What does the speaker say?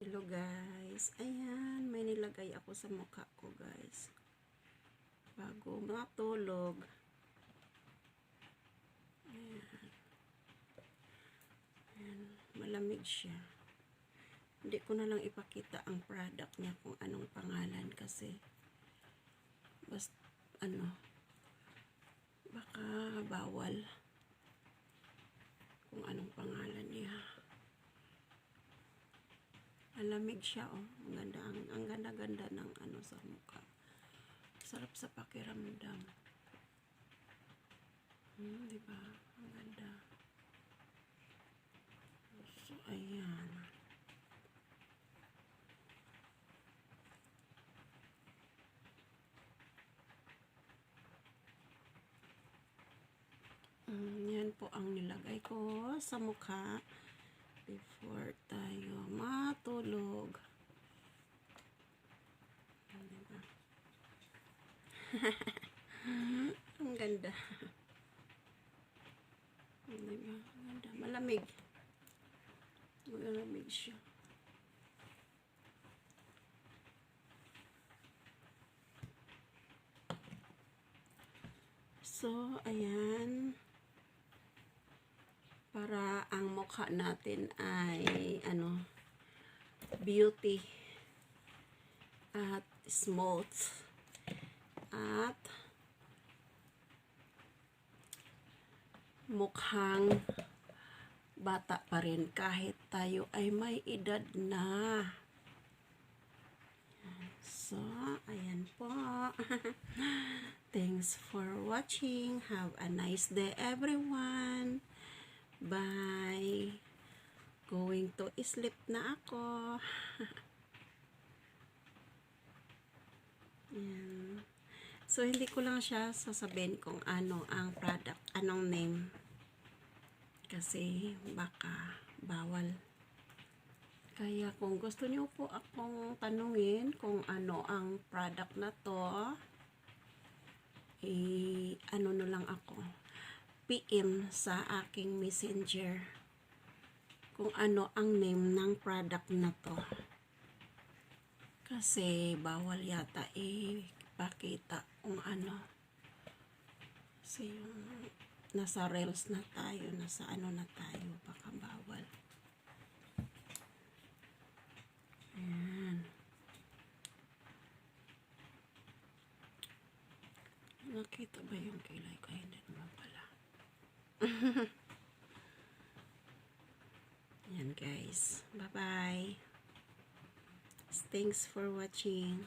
Hello guys, ayan, may nilagay ako sa mukha ko guys, bago matulog. Ayan, malamig siya. Hindi ko na lang ipakita ang product niya kung anong pangalan kasi basta baka bawal kung anong pangalan niya. Malamig siya, oh. Ang ganda-ganda ng sa mukha. Sarap sa pakiramdam. Diba? Ang ganda. So, ayan. Yan po ang nilagay ko sa mukha before tayo matulog. Diba? Ang ganda. Diba? Ang ganda. Malamig. Malamig siya. So, ayan. Para ang mukha natin ay beauty at smooth at mukhang bata pa rin kahit tayo ay may edad na. So, ayan po. Thanks for watching. Have a nice day everyone. Bye. Going to sleep na ako. Yan. So, hindi ko lang siya sasabihin kung ano ang product, anong name. Kasi baka bawal. Kaya kung gusto niyo po akong tanungin kung ano ang product na to, na lang ako. PM sa aking messenger kung ano ang name ng product na to. Kasi bawal yata ipakita kung ano. Kasi yung nasa reels na tayo, nasa na tayo, baka bawal. Ayan. Nakita ba yung kilay ko? Hindi naman pala. Yan guys. Bye-bye. Thanks for watching.